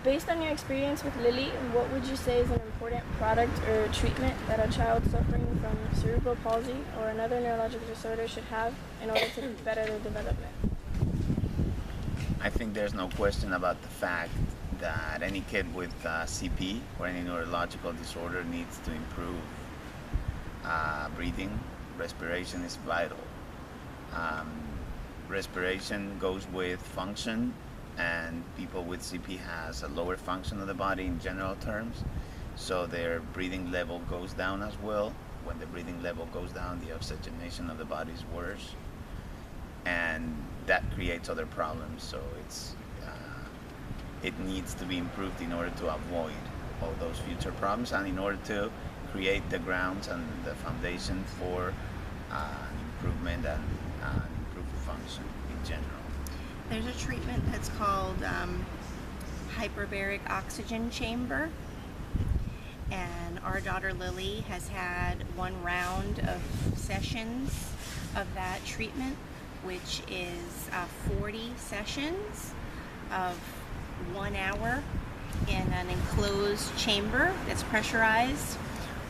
Based on your experience with Lily, what would you say is an important product or treatment that a child suffering from cerebral palsy or another neurological disorder should have in order to better their development? I think there's no question about the fact that any kid with CP or any neurological disorder needs to improve breathing. Respiration is vital. Respiration goes with function, and people with CP has a lower function of the body in general terms, so their breathing level goes down as well. When the breathing level goes down, the oxygenation of the body is worse, and that creates other problems. So it needs to be improved in order to avoid all those future problems, and in order to create the grounds and the foundation for improvement and improved function in general. There's a treatment that's called hyperbaric oxygen chamber, and our daughter Lily has had one round of sessions of that treatment, which is 40 sessions of 1 hour in an enclosed chamber that's pressurized,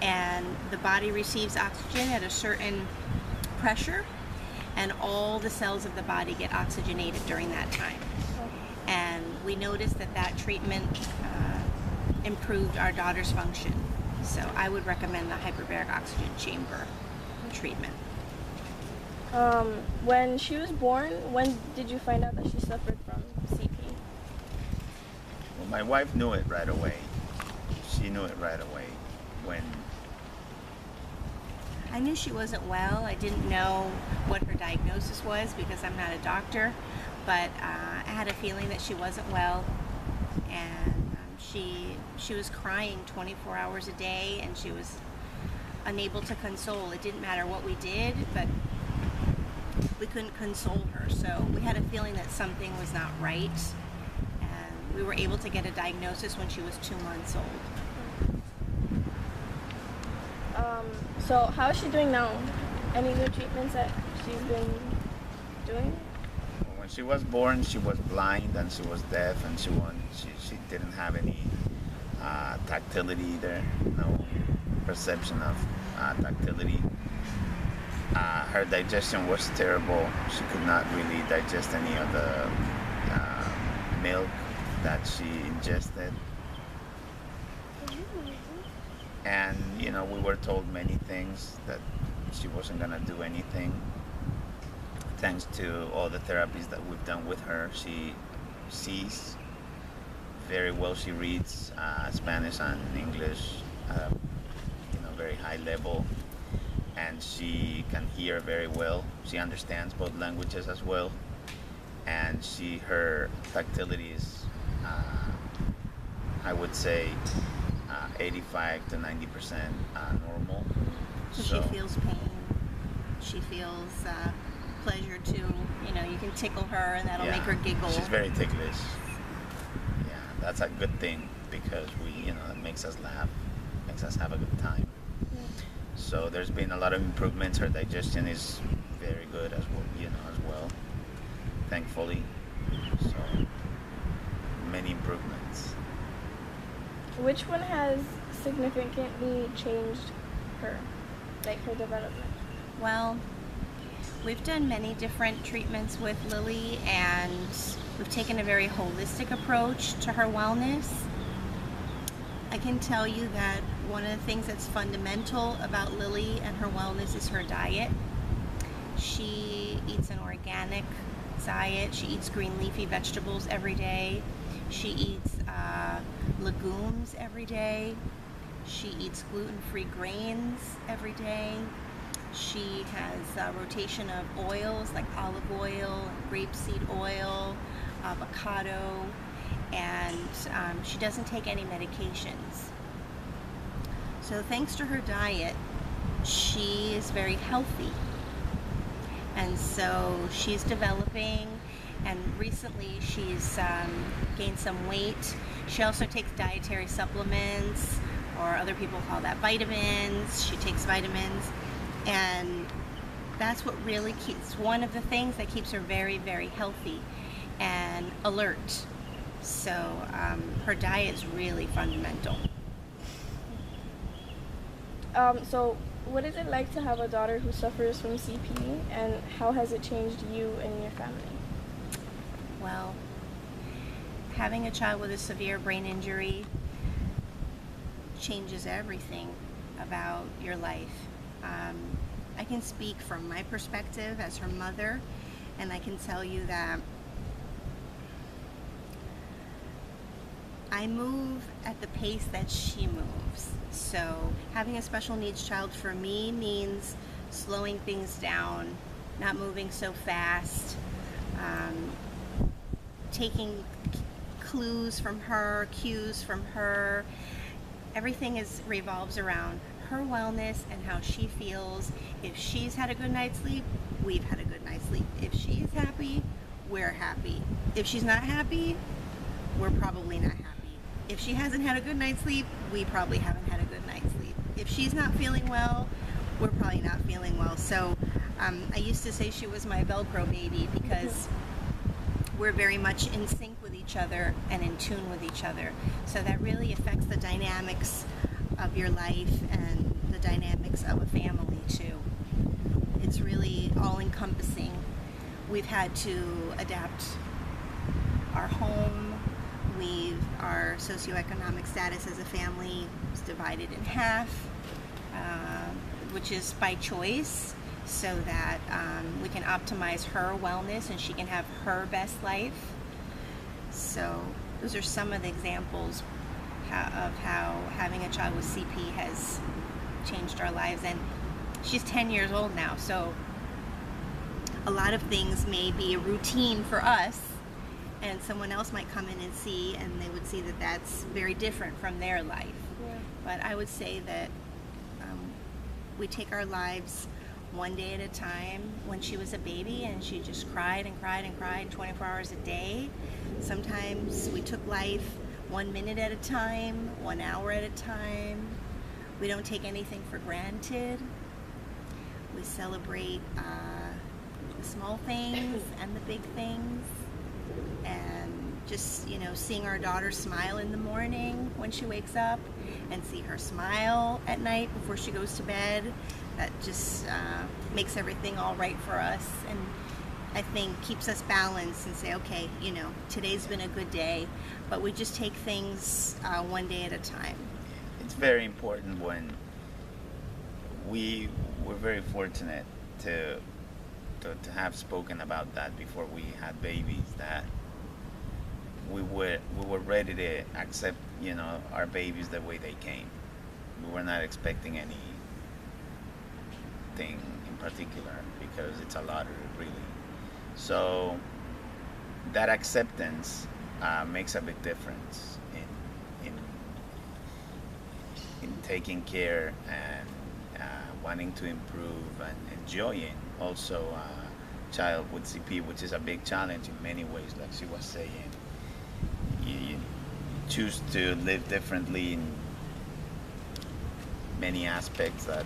and the body receives oxygen at a certain pressure, and all the cells of the body get oxygenated during that time. And we noticed that treatment improved our daughter's function. So I would recommend the hyperbaric oxygen chamber treatment. When she was born, when did you find out that she suffered from CP? Well, my wife knew it right away. She knew it right away when I knew she wasn't well. I didn't know what her diagnosis was because I'm not a doctor, but I had a feeling that she wasn't well, and she was crying 24 hours a day, and she was unable to console. It didn't matter what we did, but we couldn't console her. So we had a feeling that something was not right, and we were able to get a diagnosis when she was 2 months old. So how is she doing now? Any new treatments that she's been doing? When she was born, she was blind and she was deaf, and she didn't have any tactility either, no perception of tactility. Her digestion was terrible. She could not really digest any of the milk that she ingested. And we were told many things, that she wasn't gonna do anything. Thanks to all the therapies that we've done with her, she sees very well. She reads Spanish and English, very high level, and she can hear very well. She understands both languages as well, and her tactility is, I would say, 85 to 90% normal. So she feels pain. She feels pleasure too. You can tickle her, and that'll make her giggle. She's very ticklish. Yeah, that's a good thing, because it makes us laugh, makes us have a good time. Yeah. So there's been a lot of improvements. Her digestion is very good as well, thankfully. So many improvements. Which one has significantly changed her, like her development? Well, we've done many different treatments with Lily, and we've taken a very holistic approach to her wellness. I can tell you that one of the things that's fundamental about Lily and her wellness is her diet. She eats an organic diet. She eats green leafy vegetables every day. She eats legumes every day. She eats gluten-free grains every day. She has a rotation of oils like olive oil, grapeseed oil, avocado, and she doesn't take any medications. So thanks to her diet, she is very healthy. And so she's developing, and recently she's gained some weight. She also takes dietary supplements, or other people call that vitamins. She takes vitamins, and that's what really keeps, one of the things that keeps her very, very healthy and alert. So her diet is really fundamental. So what is it like to have a daughter who suffers from CP, and how has it changed you and your family? Well, having a child with a severe brain injury changes everything about your life. I can speak from my perspective as her mother, and I can tell you that I move at the pace that she moves. So having a special needs child for me means slowing things down, not moving so fast, taking clues from her, cues from her. Everything revolves around her wellness and how she feels. If she's had a good night's sleep, we've had a good night's sleep. If she's happy, we're happy. If she's not happy, we're probably not happy. If she hasn't had a good night's sleep, we probably haven't had a good night's sleep. If she's not feeling well, we're probably not feeling well. So I used to say she was my Velcro baby because we're very much in sync with each other and in tune with each other. So that really affects the dynamics of your life and the dynamics of a family too. It's really all encompassing. We've had to adapt our home. Our socioeconomic status as a family is divided in half, which is by choice, so that we can optimize her wellness and she can have her best life. So those are some of the examples of how having a child with CP has changed our lives. And she's 10 years old now, so a lot of things may be a routine for us, and someone else might come in and see, and they would see that that's very different from their life. Yeah. But I would say that we take our lives one day at a time. When she was a baby and she just cried and cried and cried 24 hours a day, sometimes we took life 1 minute at a time, 1 hour at a time. We don't take anything for granted. We celebrate the small things and the big things. And just, seeing our daughter smile in the morning when she wakes up and see her smile at night before she goes to bed, that just makes everything all right for us, and I think keeps us balanced and say, okay, today's been a good day, but we just take things one day at a time. It's very important when we were very fortunate to have spoken about that before we had babies, that we were ready to accept our babies the way they came. We were not expecting anything in particular, because it's a lottery, really. So that acceptance makes a big difference in taking care and wanting to improve and enjoying also a child with CP, which is a big challenge in many ways. Like she was saying, you choose to live differently in many aspects that,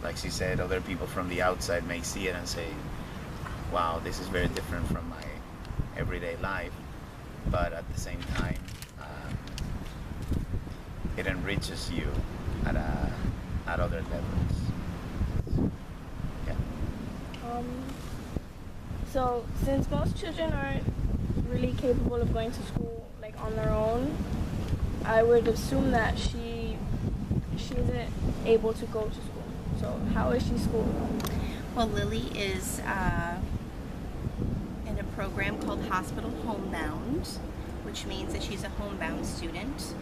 like she said, other people from the outside may see it and say, wow, this is very different from my everyday life. But at the same time, it enriches you at other levels. Yeah. So since most children aren't really capable of going to school on their own, I would assume that she isn't able to go to school. So how is she schooled? Well, Lily is in a program called Hospital Homebound, which means that she's a homebound student,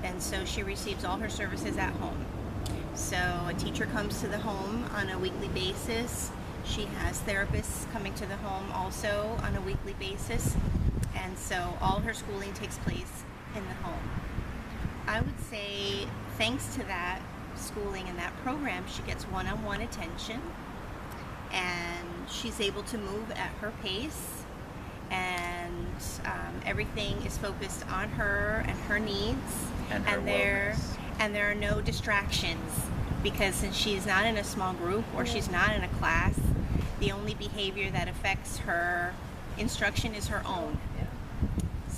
and so she receives all her services at home. So a teacher comes to the home on a weekly basis. She has therapists coming to the home also on a weekly basis, and so all her schooling takes place in the home. I would say thanks to that schooling and that program, she gets one-on-one attention, and she's able to move at her pace, and everything is focused on her and her needs, And her wellness. and there are no distractions, because since she's not in a small group or she's not in a class, the only behavior that affects her instruction is her own. Yeah.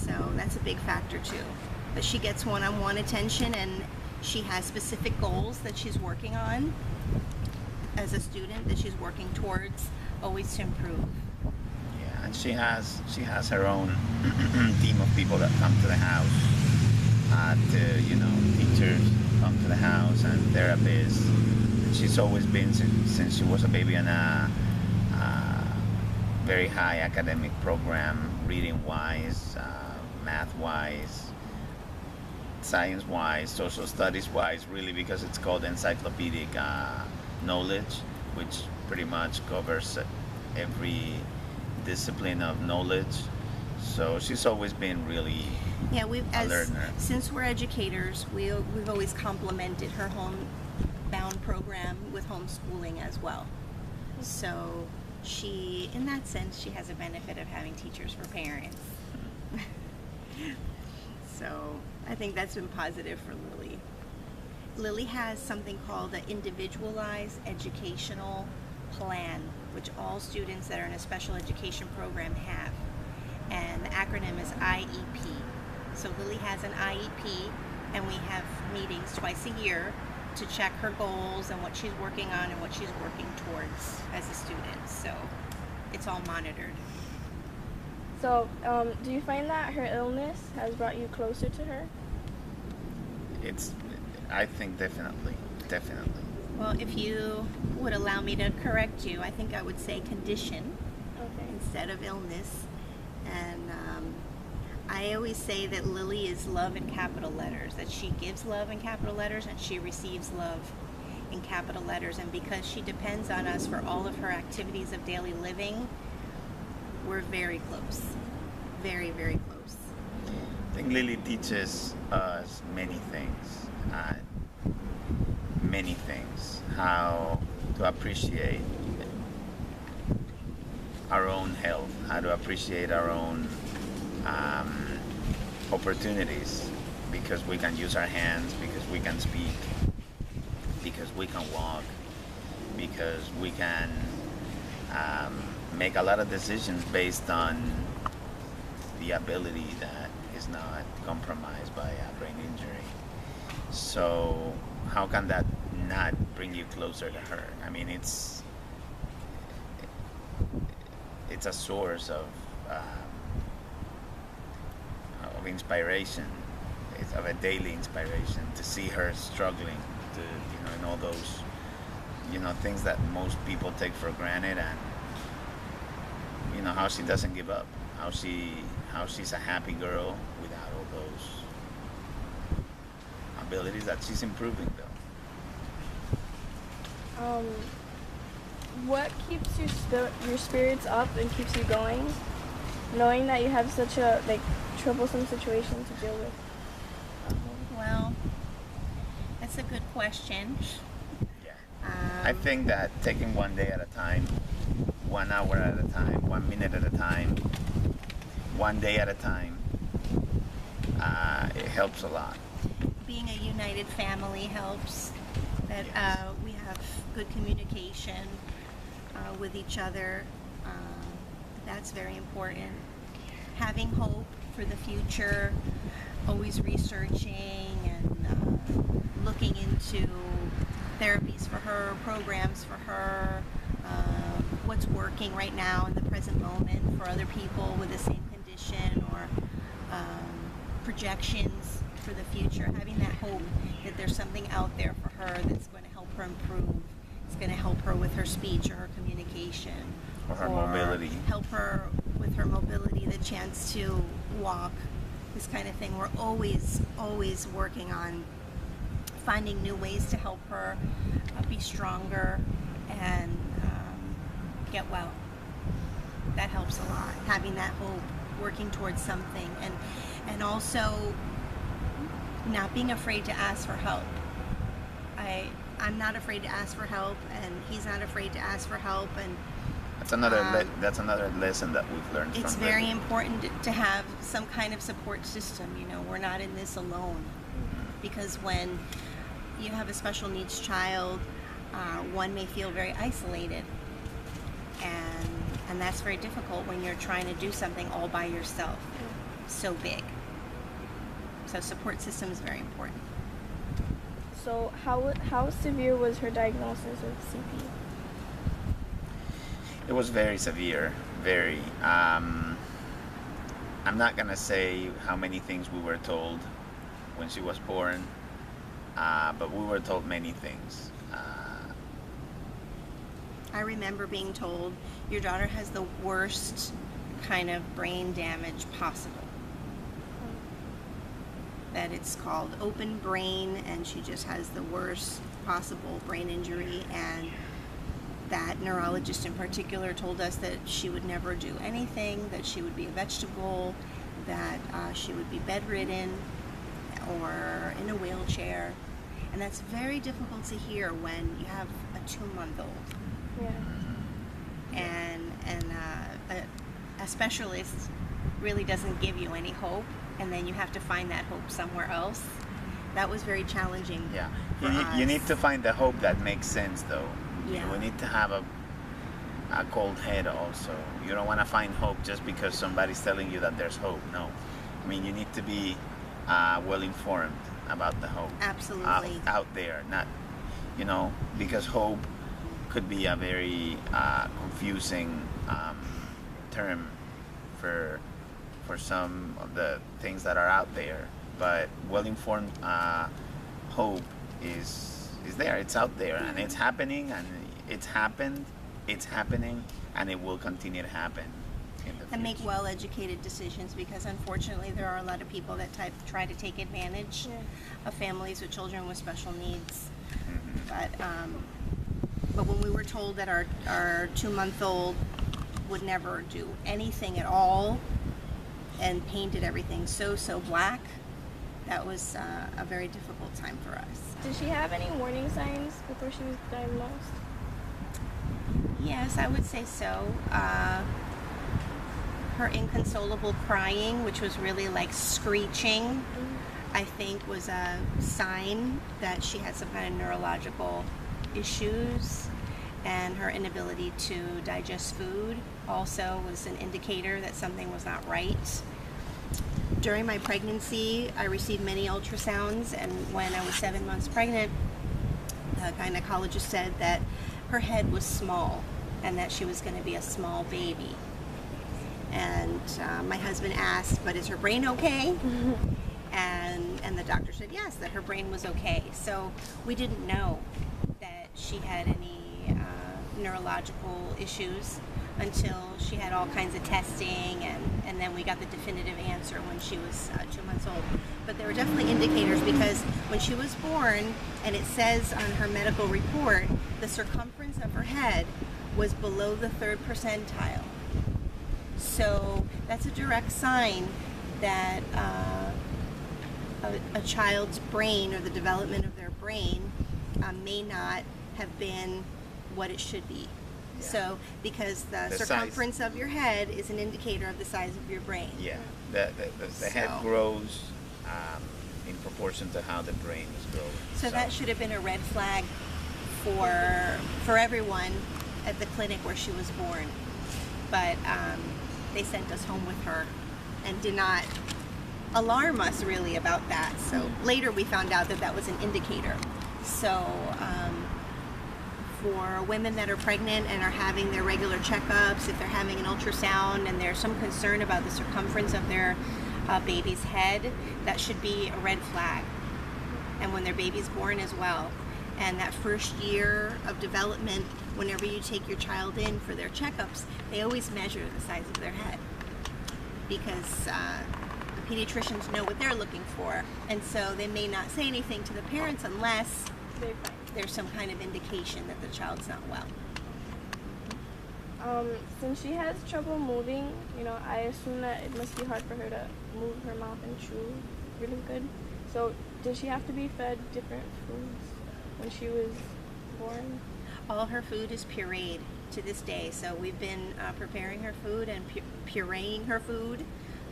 So that's a big factor too. But she gets one-on-one attention, and she has specific goals that she's working on as a student, that she's working towards, always to improve. Yeah, and she has her own team of people that come to the house. Teachers come to the house and therapists. And she's always been since she was a baby in a very high academic program, reading wise, math wise, science wise, social studies wise, really, because it's called encyclopedic knowledge, which pretty much covers every discipline of knowledge. So she's always been really a learner. Since we're educators, we've always complemented her homebound program with homeschooling as well. So she, in that sense, she has a benefit of having teachers for parents. So I think that's been positive for Lily. Lily has something called an individualized educational plan, which all students that are in a special education program have. And the acronym is IEP. So Lily has an IEP, and we have meetings twice a year to check her goals and what she's working on and what she's working towards as a student. So it's all monitored. So, do you find that her illness has brought you closer to her? I think definitely. Well, if you would allow me to correct you, I think I would say condition instead of illness. And I always say that Lily is love in capital letters, that she gives love in capital letters and she receives love in capital letters. And because she depends on us for all of her activities of daily living, we're very close. Very, very close. I think Lily teaches us many things. How to appreciate our own health, how to appreciate our own opportunities, because we can use our hands, because we can speak, because we can walk, because we can make a lot of decisions based on the ability that is not compromised by a brain injury. So how can that not bring you closer to her? I mean, it's a source of inspiration. It's of a daily inspiration to see her struggling to in all those things that most people take for granted, and how she doesn't give up, how she's a happy girl without all those abilities that she's improving though. What keeps your spirits up and keeps you going, knowing that you have such a troublesome situation to deal with? Well, that's a good question. Yeah. I think that taking one day at a time, 1 hour at a time, 1 minute at a time, 1 day at a time, it helps a lot. Being a united family helps. That Yes. We have good communication with each other. That's very important. Having hope for the future, always researching and looking into therapies for her, programs for her, what's working right now in the present moment for other people with the same condition, or projections for the future. Having that hope that there's something out there for her that's going to help her improve. It's going to help her with her speech or her communication. Or her mobility. Help her with her mobility, the chance to walk, this kind of thing. We're always working on finding new ways to help her be stronger and get well. That helps a lot. Having that hope, working towards something, and also not being afraid to ask for help. I'm not afraid to ask for help, and he's not afraid to ask for help, and That's another lesson that we've learned. It's from very Lily. important to have some kind of support system. We're not in this alone, because when you have a special needs child, one may feel very isolated, and that's very difficult when you're trying to do something all by yourself. so big. So support system is very important. So how severe was her diagnosis of CP? It was very severe, very. I'm not gonna say how many things we were told when she was born, but we were told many things. I remember being told your daughter has the worst kind of brain damage possible. That it's called open brain, and she just has the worst possible brain injury, and that neurologist in particular told us that she would never do anything, that she would be a vegetable, that she would be bedridden or in a wheelchair. And that's very difficult to hear when you have a 2-month-old. Yeah. And a specialist really doesn't give you any hope, and then you have to find that hope somewhere else. That was very challenging. Yeah, for us. you need to find the hope that makes sense, though. Yeah. We need to have a cold head also. You don't want to find hope just because somebody's telling you that there's hope. No, I mean, you need to be well informed about the hope. Absolutely. Out there, not, because hope could be a very confusing term for some of the things that are out there. But well-informed hope is there. It's out there, and it's happening, and it's happened. It's happening, and it will continue to happen in the future. And make well-educated decisions, because unfortunately there are a lot of people that try to take advantage of families with children with special needs. Mm-hmm. But when we were told that our 2-month-old would never do anything at all and painted everything so black, that was a very difficult time for us. Did she have any warning signs before she was diagnosed? Yes, I would say so. Her inconsolable crying, which was really like screeching, I think was a sign that she had some kind of neurological issues, and her inability to digest food also was an indicator that something was not right. During my pregnancy, I received many ultrasounds, and when I was 7 months pregnant, the gynecologist said that her head was small and that she was going to be a small baby. And my husband asked, but is her brain okay? And the doctor said yes, that her brain was okay. So we didn't know that she had any neurological issues until she had all kinds of testing, and then we got the definitive answer when she was 2 months old. But there were definitely indicators, because when she was born, and it says on her medical report, the circumference of her head was below the 3rd percentile. So that's a direct sign that a child's brain, or the development of their brain, may not have been what it should be. Yeah. So, because the circumference size of your head is an indicator of the size of your brain. Yeah, the head grows in proportion to how the brain is growing. So that should have been a red flag for everyone at the clinic where she was born. But they sent us home with her and did not alarm us really about that. So later we found out that that was an indicator. So for women that are pregnant and are having their regular checkups, if they're having an ultrasound and there's some concern about the circumference of their baby's head, that should be a red flag. And when their baby's born as well. And that first year of development, whenever you take your child in for their checkups, they always measure the size of their head, because the pediatricians know what they're looking for, and so they may not say anything to the parents unless there's some kind of indication that the child's not well. Since she has trouble moving, I assume that it must be hard for her to move her mouth and chew really good. So did she have to be fed different foods when she was born? All her food is pureed to this day. So we've been preparing her food and pureeing her food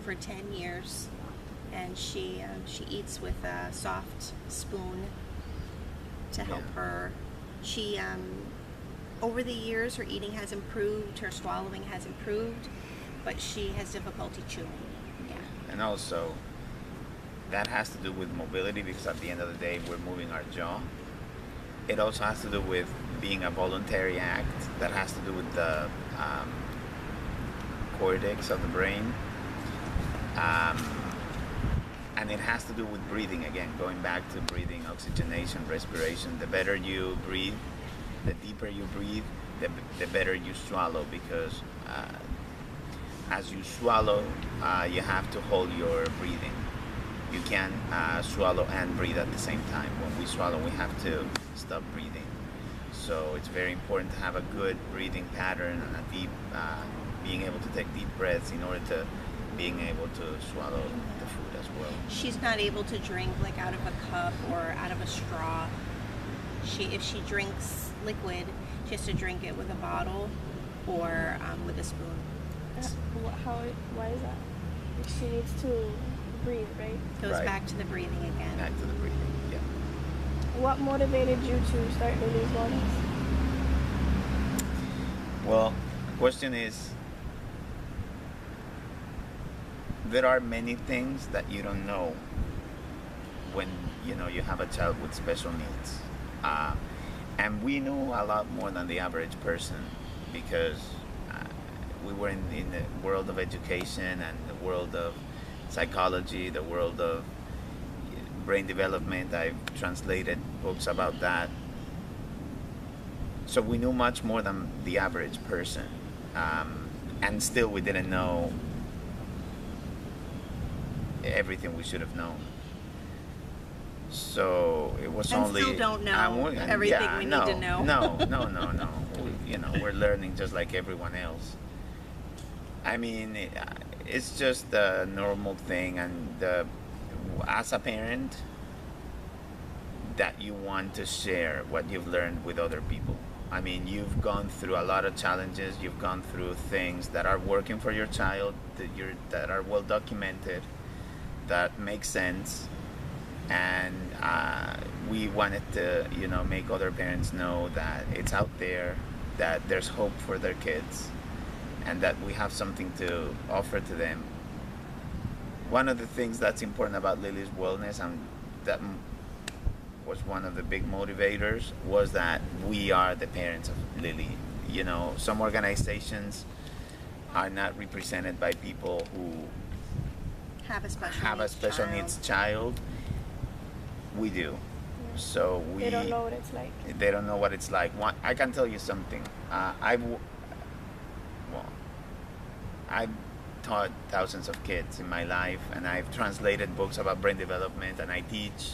for 10 years. And she eats with a soft spoon to help her. She, over the years, her eating has improved, her swallowing has improved, but she has difficulty chewing. Yeah. And also, that has to do with mobility because at the end of the day, we're moving our jaw. It also has to do with being a voluntary act that has to do with the cortex of the brain. And it has to do with breathing again, going back to breathing, oxygenation, respiration. The better you breathe, the deeper you breathe, the better you swallow, because as you swallow, you have to hold your breathing. You can't swallow and breathe at the same time. When we swallow, we have to stop breathing. So it's very important to have a good breathing pattern and a deep, being able to take deep breaths in order to being able to swallow the food as well. She's not able to drink like out of a cup or out of a straw. If she drinks liquid, she has to drink it with a bottle or with a spoon. Why is that? She needs to breathe, right? Goes Right. back to the breathing again. Back to the breathing, yeah. What motivated you to start Lily's Wellness? Well, the question is, there are many things that you don't know when you have a child with special needs, and we know a lot more than the average person because we were in the world of education and the world of psychology, the world of brain development. I've translated books about that, so we knew much more than the average person, and still we didn't know everything we should have known. So it was And only still don't know everything we need to know. No. We're learning just like everyone else. I mean, it's just a normal thing, and as a parent, that you want to share what you've learned with other people. I mean, you've gone through a lot of challenges. You've gone through things that are working for your child, that are well documented, that make sense, and we wanted to make other parents know that it's out there, that there's hope for their kids, and that we have something to offer to them. One of the things that's important about Lily's Wellness, and that was one of the big motivators, was that we are the parents of Lily. Some organizations are not represented by people who Have a special needs child. We do. Yeah. So They don't know what it's like. They don't know what it's like. I can tell you something. I've taught thousands of kids in my life, and I've translated books about brain development, and I teach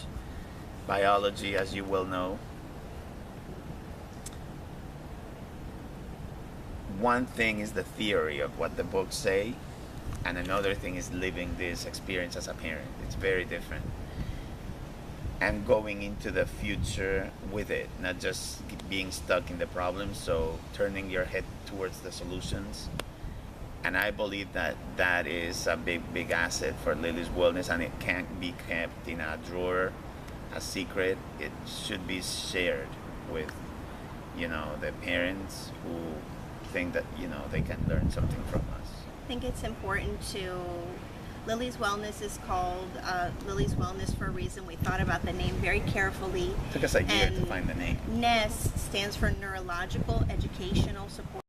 biology, as you well know. One thing is the theory of what the books say, and another thing is living this experience as a parent. It's very different. And going into the future with it, not just being stuck in the problem, so turning your head towards the solutions. And I believe that is a big asset for Lily's Wellness, and it can't be kept in a drawer, a secret. It should be shared with, the parents who think that, they can learn something from us. I think it's important to... Lily's Wellness is called Lily's Wellness for a reason. We thought about the name very carefully. It took us a year to find the name. NES stands for Neurological Educational Support